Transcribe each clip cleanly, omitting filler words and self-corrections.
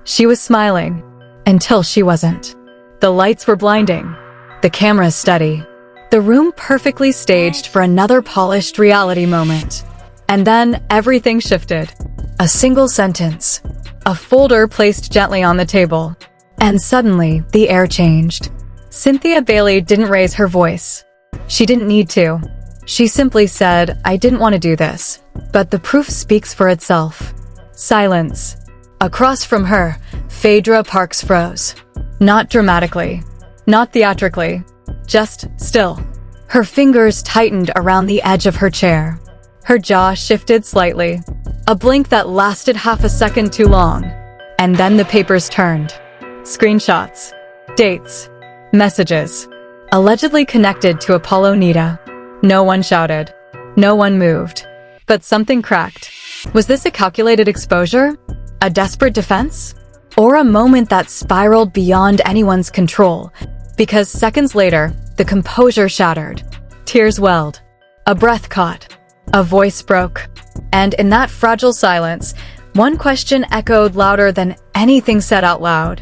She was smiling, until she wasn't. The lights were blinding, the cameras steady, the room perfectly staged for another polished reality moment. And then everything shifted. A single sentence, a folder placed gently on the table, and suddenly the air changed. Cynthia Bailey didn't raise her voice. She didn't need to. She simply said, "I didn't want to do this." But the proof speaks for itself. Silence. Across from her, Phaedra Parks froze. Not dramatically, not theatrically, just still. Her fingers tightened around the edge of her chair. Her jaw shifted slightly, a blink that lasted half a second too long. And then the papers turned. Screenshots, dates, messages, allegedly connected to Apollo Nita. No one shouted. No one moved. But something cracked. Was this a calculated exposure? A desperate defense? Or a moment that spiraled beyond anyone's control? Because seconds later, the composure shattered. Tears welled. A breath caught. A voice broke. And in that fragile silence, one question echoed louder than anything said out loud.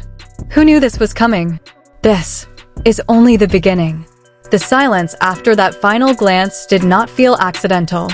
Who knew this was coming? This is only the beginning. The silence after that final glance did not feel accidental.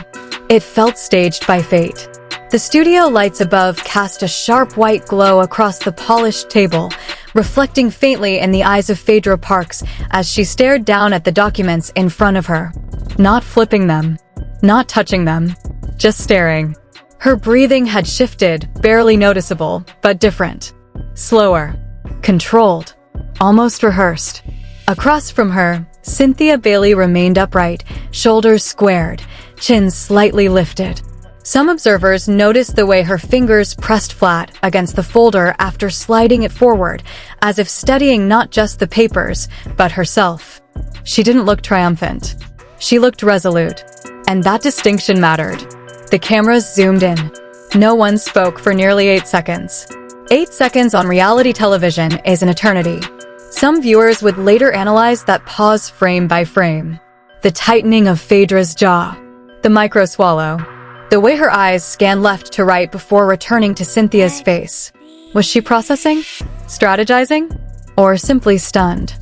It felt staged by fate. The studio lights above cast a sharp white glow across the polished table, reflecting faintly in the eyes of Phaedra Parks as she stared down at the documents in front of her. Not flipping them, not touching them, just staring. Her breathing had shifted, barely noticeable, but different. Slower, controlled, almost rehearsed. Across from her, Cynthia Bailey remained upright, shoulders squared, chin slightly lifted. Some observers noticed the way her fingers pressed flat against the folder after sliding it forward, as if studying not just the papers, but herself. She didn't look triumphant. She looked resolute. And that distinction mattered. The cameras zoomed in. No one spoke for nearly 8 seconds. 8 seconds on reality television is an eternity. Some viewers would later analyze that pause frame by frame. The tightening of Phaedra's jaw. The micro swallow. The way her eyes scanned left to right before returning to Cynthia's face. Was she processing? Strategizing? Or simply stunned?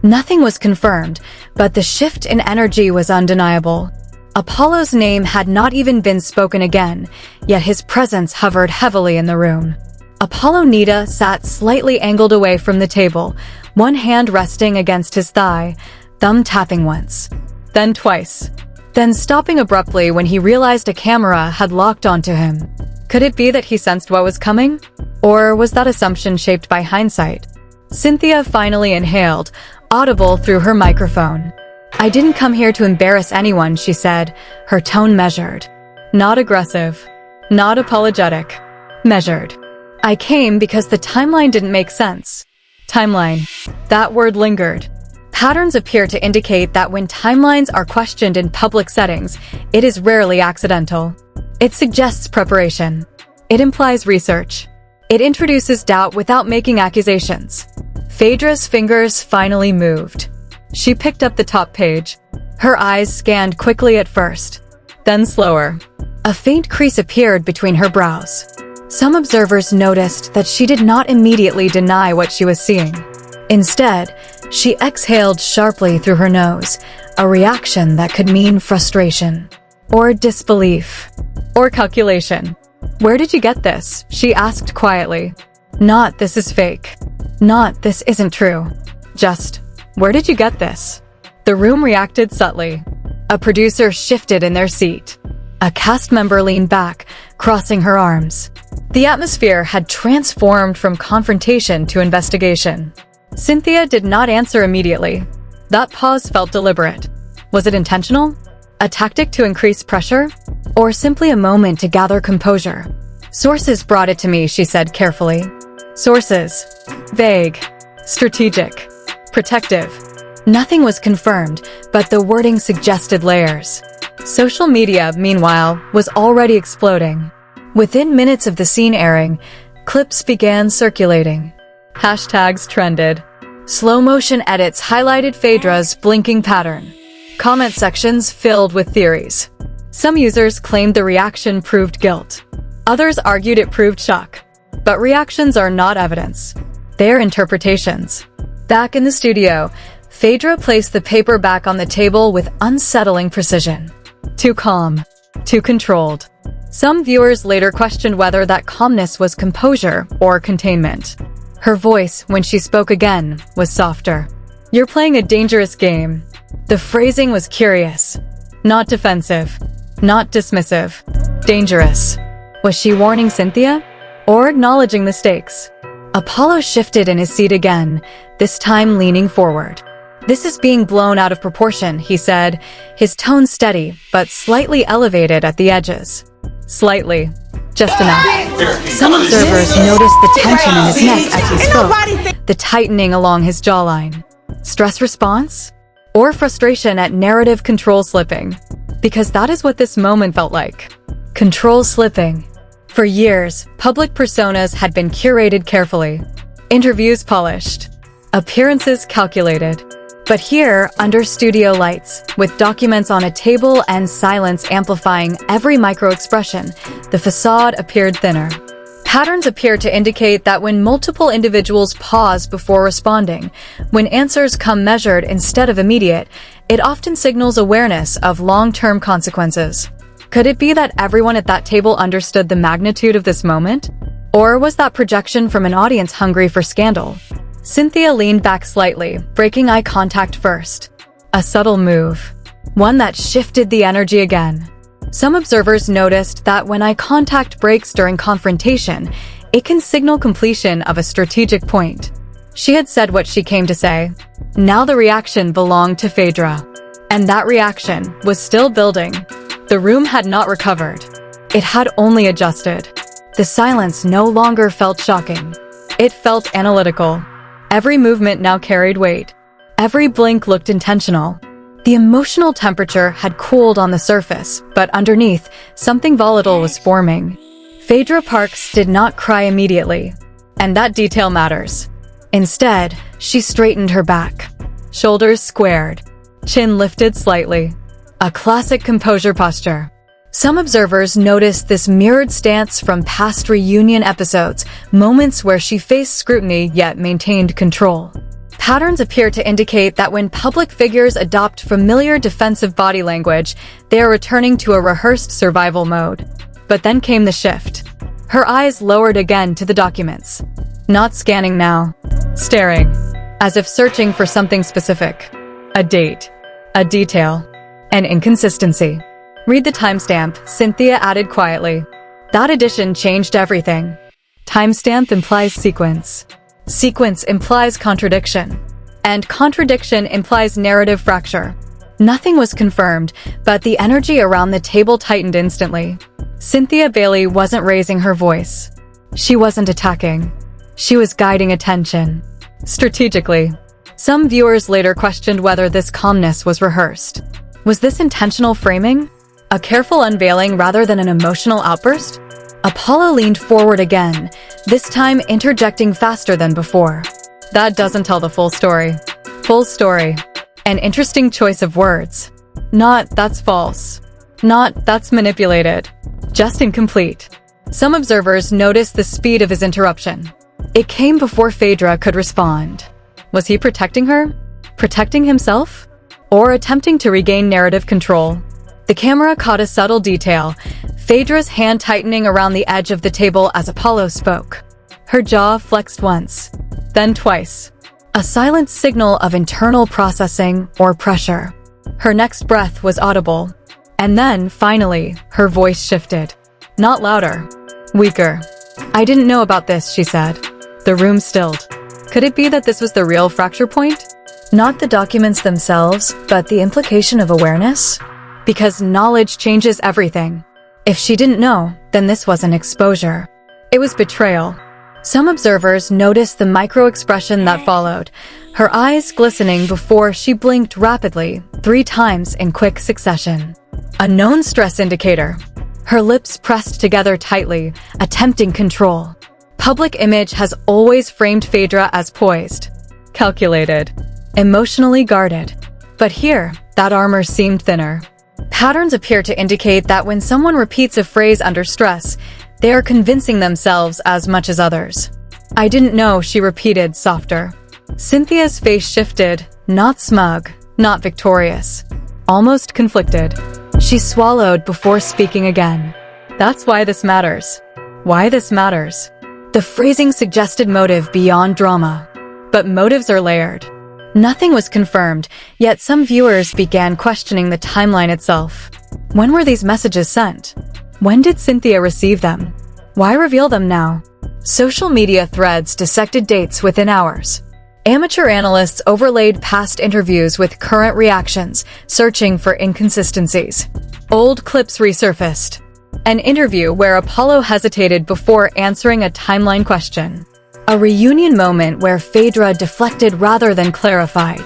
Nothing was confirmed, but the shift in energy was undeniable. Apollo's name had not even been spoken again, yet his presence hovered heavily in the room. Apollo Nita sat slightly angled away from the table, one hand resting against his thigh, thumb tapping once, then twice, then stopping abruptly when he realized a camera had locked onto him. Could it be that he sensed what was coming? Or was that assumption shaped by hindsight? Cynthia finally inhaled, audible through her microphone. "I didn't come here to embarrass anyone," she said, her tone measured. Not aggressive, not apologetic, measured. "I came because the timeline didn't make sense." Timeline. That word lingered. Patterns appear to indicate that when timelines are questioned in public settings, it is rarely accidental. It suggests preparation. It implies research. It introduces doubt without making accusations. Phaedra's fingers finally moved. She picked up the top page. Her eyes scanned quickly at first, then slower. A faint crease appeared between her brows. Some observers noticed that she did not immediately deny what she was seeing. Instead, she exhaled sharply through her nose, a reaction that could mean frustration, or disbelief, or calculation. "Where did you get this?" she asked quietly. Not "this is fake." Not "this isn't true." Just, "Where did you get this?" The room reacted subtly. A producer shifted in their seat. A cast member leaned back, crossing her arms. The atmosphere had transformed from confrontation to investigation. Cynthia did not answer immediately. That pause felt deliberate. Was it intentional? A tactic to increase pressure? Or simply a moment to gather composure? "Sources brought it to me," she said carefully. Sources. Vague. Strategic. Protective. Nothing was confirmed, but the wording suggested layers. Social media, meanwhile, was already exploding. Within minutes of the scene airing, clips began circulating. Hashtags trended. Slow-motion edits highlighted Phaedra's blinking pattern. Comment sections filled with theories. Some users claimed the reaction proved guilt. Others argued it proved shock. But reactions are not evidence. They're interpretations. Back in the studio, Phaedra placed the paper back on the table with unsettling precision. Too calm. Too controlled. Some viewers later questioned whether that calmness was composure or containment. Her voice, when she spoke again, was softer. "You're playing a dangerous game." The phrasing was curious. Not defensive. Not dismissive. Dangerous. Was she warning Cynthia? Or acknowledging the stakes? Apollo shifted in his seat again, this time leaning forward. "This is being blown out of proportion," he said, his tone steady, but slightly elevated at the edges. Slightly. Just enough. Some observers noticed the tension in his neck as he spoke, the tightening along his jawline. Stress response? Or frustration at narrative control slipping? Because that is what this moment felt like. Control slipping. For years, public personas had been curated carefully. Interviews polished. Appearances calculated. But here, under studio lights, with documents on a table and silence amplifying every micro-expression, the facade appeared thinner. Patterns appear to indicate that when multiple individuals pause before responding, when answers come measured instead of immediate, it often signals awareness of long-term consequences. Could it be that everyone at that table understood the magnitude of this moment? Or was that projection from an audience hungry for scandal? Cynthia leaned back slightly, breaking eye contact first. A subtle move. One that shifted the energy again. Some observers noticed that when eye contact breaks during confrontation, it can signal completion of a strategic point. She had said what she came to say. Now the reaction belonged to Phaedra. And that reaction was still building. The room had not recovered. It had only adjusted. The silence no longer felt shocking. It felt analytical. Every movement now carried weight. Every blink looked intentional. The emotional temperature had cooled on the surface, but underneath, something volatile was forming. Phaedra Parks did not cry immediately. And that detail matters. Instead, she straightened her back. Shoulders squared. Chin lifted slightly. A classic composure posture. Some observers noticed this mirrored stance from past reunion episodes, moments where she faced scrutiny yet maintained control. Patterns appear to indicate that when public figures adopt familiar defensive body language, they are returning to a rehearsed survival mode. But then came the shift. Her eyes lowered again to the documents. Not scanning now. Staring. As if searching for something specific. A date. A detail. An inconsistency. "Read the timestamp," Cynthia added quietly. That addition changed everything. Timestamp implies sequence. Sequence implies contradiction. And contradiction implies narrative fracture. Nothing was confirmed, but the energy around the table tightened instantly. Cynthia Bailey wasn't raising her voice. She wasn't attacking. She was guiding attention. Strategically. Some viewers later questioned whether this calmness was rehearsed. Was this intentional framing? A careful unveiling rather than an emotional outburst? Apollo leaned forward again, this time interjecting faster than before. That doesn't tell the full story. Full story. An interesting choice of words. Not, "that's false." Not, "that's manipulated." Just incomplete. Some observers noticed the speed of his interruption. It came before Phaedra could respond. Was he protecting her? Protecting himself? Or attempting to regain narrative control? The camera caught a subtle detail, Phaedra's hand tightening around the edge of the table as Apollo spoke. Her jaw flexed once, then twice. A silent signal of internal processing or pressure. Her next breath was audible. And then, finally, her voice shifted. Not louder. Weaker. "I didn't know about this," she said. The room stilled. Could it be that this was the real fracture point? Not the documents themselves, but the implication of awareness? Because knowledge changes everything. If she didn't know, then this wasn't exposure. It was betrayal. Some observers noticed the micro-expression that followed, her eyes glistening before she blinked rapidly, 3 times in quick succession. A known stress indicator. Her lips pressed together tightly, attempting control. Public image has always framed Phaedra as poised, calculated, emotionally guarded. But here, that armor seemed thinner. Patterns appear to indicate that when someone repeats a phrase under stress, They are convincing themselves as much as others. I didn't know, she repeated, softer. Cynthia's face shifted, not smug, not victorious, almost conflicted. She swallowed before speaking again. That's why this matters. Why this matters. The phrasing suggested motive beyond drama. But motives are layered. Nothing was confirmed, yet some viewers began questioning the timeline itself. When were these messages sent? When did Cynthia receive them? Why reveal them now? Social media threads dissected dates within hours. Amateur analysts overlaid past interviews with current reactions, searching for inconsistencies. Old clips resurfaced. An interview where Apollo hesitated before answering a timeline question. A reunion moment where Phaedra deflected rather than clarified.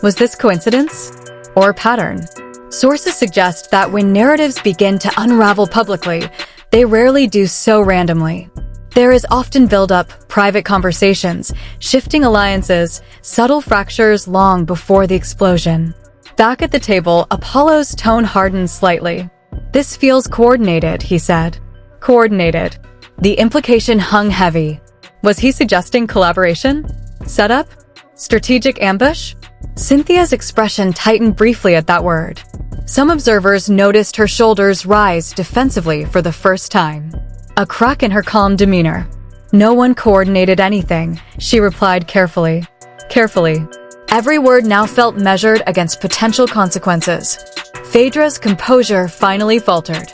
Was this coincidence? Or pattern? Sources suggest that when narratives begin to unravel publicly, they rarely do so randomly. There is often build-up, private conversations, shifting alliances, subtle fractures long before the explosion. Back at the table, Apollo's tone hardened slightly. This feels coordinated, he said. Coordinated. The implication hung heavy. Was he suggesting collaboration? Setup? Strategic ambush? Cynthia's expression tightened briefly at that word. Some observers noticed her shoulders rise defensively for the first time. A crack in her calm demeanor. No one coordinated anything, she replied carefully. Carefully. Every word now felt measured against potential consequences. Phaedra's composure finally faltered.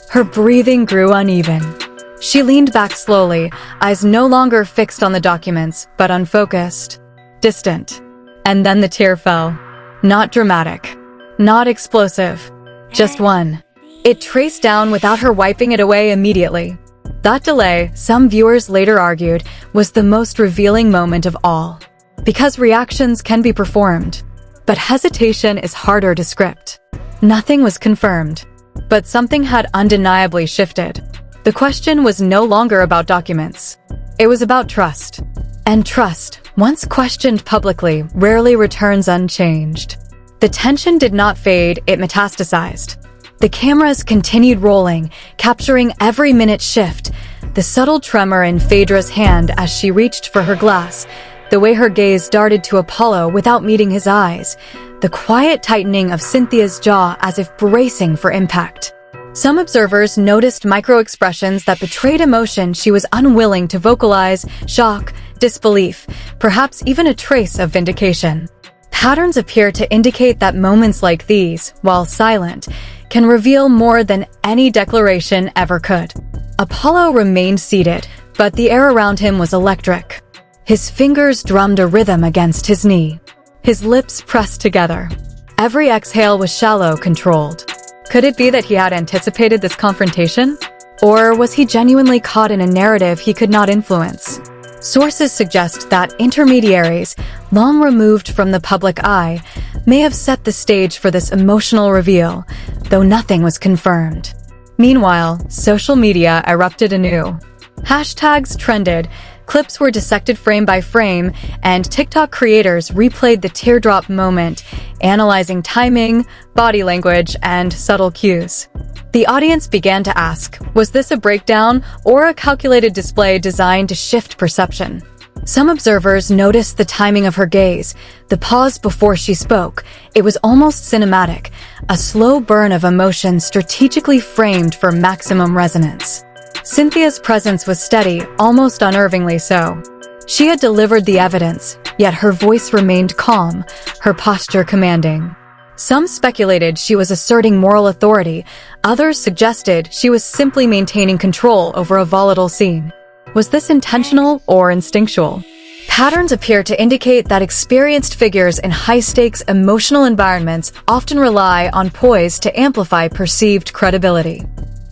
Her breathing grew uneven. She leaned back slowly, eyes no longer fixed on the documents, but unfocused. Distant. And then the tear fell. Not dramatic. Not explosive. Just one. It traced down without her wiping it away immediately. That delay, some viewers later argued, was the most revealing moment of all. Because reactions can be performed. But hesitation is harder to script. Nothing was confirmed. But something had undeniably shifted. The question was no longer about documents. It was about trust. And trust, once questioned publicly, rarely returns unchanged. The tension did not fade, it metastasized. The cameras continued rolling, capturing every minute shift, the subtle tremor in Phaedra's hand as she reached for her glass, the way her gaze darted to Apollo without meeting his eyes, the quiet tightening of Cynthia's jaw as if bracing for impact. Some observers noticed micro-expressions that betrayed emotion she was unwilling to vocalize, shock, disbelief, perhaps even a trace of vindication. Patterns appear to indicate that moments like these, while silent, can reveal more than any declaration ever could. Apollo remained seated, but the air around him was electric. His fingers drummed a rhythm against his knee. His lips pressed together. Every exhale was shallow, controlled. Could it be that he had anticipated this confrontation? Or was he genuinely caught in a narrative he could not influence? Sources suggest that intermediaries, long removed from the public eye, may have set the stage for this emotional reveal, though nothing was confirmed. Meanwhile, social media erupted anew. Hashtags trended, clips were dissected frame by frame, and TikTok creators replayed the teardrop moment, analyzing timing, body language, and subtle cues. The audience began to ask, was this a breakdown or a calculated display designed to shift perception? Some observers noticed the timing of her gaze, the pause before she spoke. It was almost cinematic, a slow burn of emotion strategically framed for maximum resonance. Cynthia's presence was steady, almost unnervingly so. She had delivered the evidence, yet her voice remained calm, her posture commanding. Some speculated she was asserting moral authority, others suggested she was simply maintaining control over a volatile scene. Was this intentional or instinctual? Patterns appear to indicate that experienced figures in high-stakes emotional environments often rely on poise to amplify perceived credibility.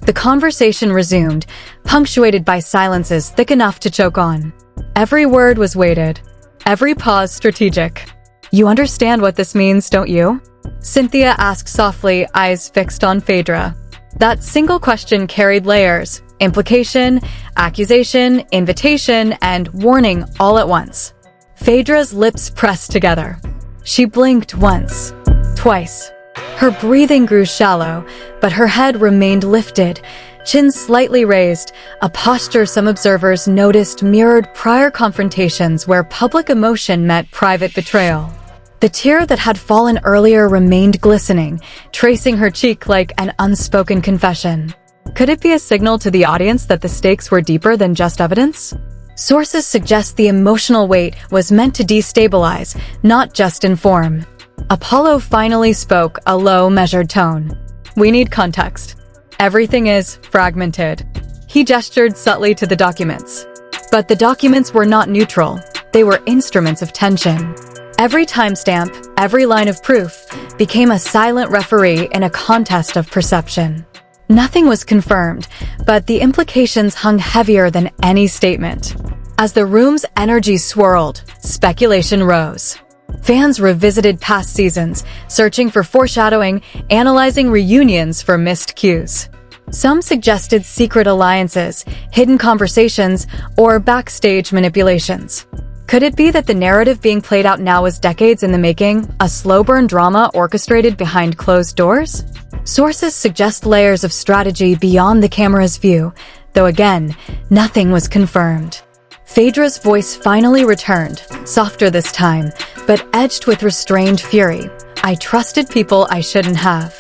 The conversation resumed, punctuated by silences thick enough to choke on. Every word was weighted, every pause strategic. You understand what this means, don't you? Cynthia asked softly, eyes fixed on Phaedra. That single question carried layers, implication, accusation, invitation, and warning all at once. Phaedra's lips pressed together. She blinked once, twice. Her breathing grew shallow, but her head remained lifted, chin slightly raised, a posture some observers noticed mirrored prior confrontations where public emotion met private betrayal. The tear that had fallen earlier remained glistening, tracing her cheek like an unspoken confession. Could it be a signal to the audience that the stakes were deeper than just evidence? Sources suggest the emotional weight was meant to destabilize, not just inform. Apollo finally spoke, a low, measured tone. "We need context. Everything is fragmented." He gestured subtly to the documents. But the documents were not neutral. They were instruments of tension. Every timestamp, every line of proof, became a silent referee in a contest of perception. Nothing was confirmed, but the implications hung heavier than any statement. As the room's energy swirled, speculation rose. Fans revisited past seasons, searching for foreshadowing, analyzing reunions for missed cues. Some suggested secret alliances, hidden conversations, or backstage manipulations. Could it be that the narrative being played out now is decades in the making, a slow-burn drama orchestrated behind closed doors? Sources suggest layers of strategy beyond the camera's view, though again, nothing was confirmed. Phaedra's voice finally returned, softer this time, but edged with restrained fury. "I trusted people I shouldn't have."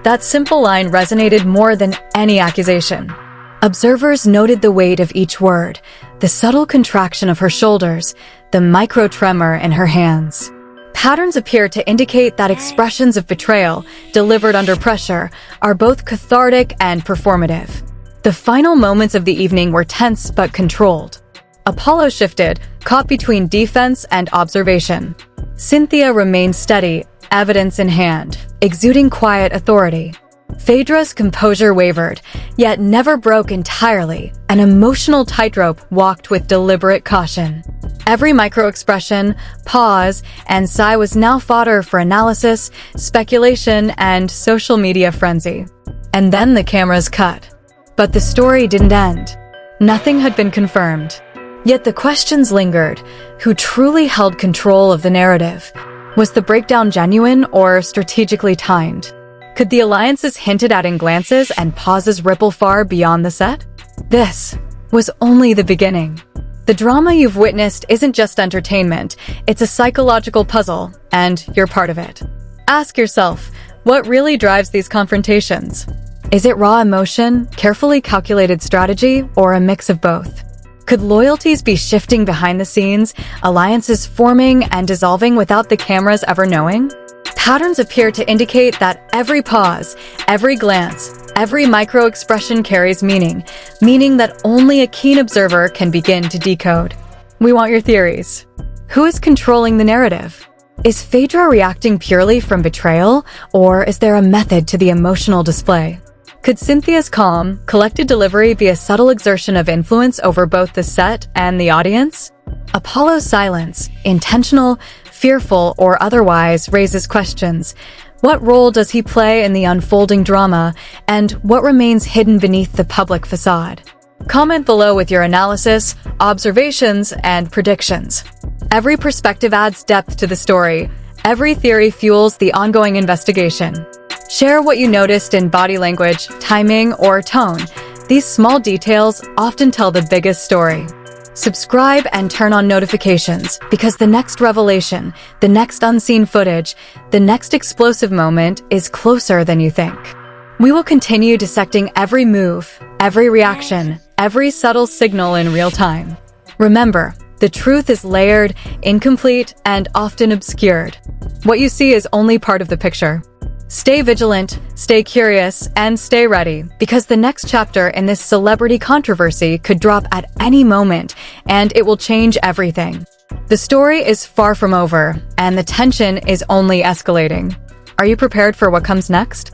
That simple line resonated more than any accusation. Observers noted the weight of each word, the subtle contraction of her shoulders, the micro-tremor in her hands. Patterns appear to indicate that expressions of betrayal, delivered under pressure, are both cathartic and performative. The final moments of the evening were tense but controlled. Apollo shifted, caught between defense and observation. Cynthia remained steady, evidence in hand, exuding quiet authority. Phaedra's composure wavered, yet never broke entirely. An emotional tightrope walked with deliberate caution. Every micro-expression, pause, and sigh was now fodder for analysis, speculation, and social media frenzy. And then the cameras cut. But the story didn't end. Nothing had been confirmed. Yet the questions lingered. Who truly held control of the narrative? Was the breakdown genuine or strategically timed? Could the alliances hinted at in glances and pauses ripple far beyond the set? This was only the beginning. The drama you've witnessed isn't just entertainment, it's a psychological puzzle, and you're part of it. Ask yourself, what really drives these confrontations? Is it raw emotion, carefully calculated strategy, or a mix of both? Could loyalties be shifting behind the scenes, alliances forming and dissolving without the cameras ever knowing? Patterns appear to indicate that every pause, every glance, every micro-expression carries meaning that only a keen observer can begin to decode. We want your theories. Who is controlling the narrative? Is Phaedra reacting purely from betrayal, or is there a method to the emotional display? Could Cynthia's calm, collected delivery be a subtle exertion of influence over both the set and the audience? Apollo's silence, intentional, fearful, or otherwise, raises questions. What role does he play in the unfolding drama, and what remains hidden beneath the public facade? Comment below with your analysis, observations, and predictions. Every perspective adds depth to the story. Every theory fuels the ongoing investigation. Share what you noticed in body language, timing, or tone. These small details often tell the biggest story. Subscribe and turn on notifications, because the next revelation, the next unseen footage, the next explosive moment is closer than you think. We will continue dissecting every move, every reaction, every subtle signal in real time. Remember, the truth is layered, incomplete, and often obscured. What you see is only part of the picture. Stay vigilant, stay curious, and stay ready, because the next chapter in this celebrity controversy could drop at any moment, and it will change everything. The story is far from over, and the tension is only escalating. Are you prepared for what comes next?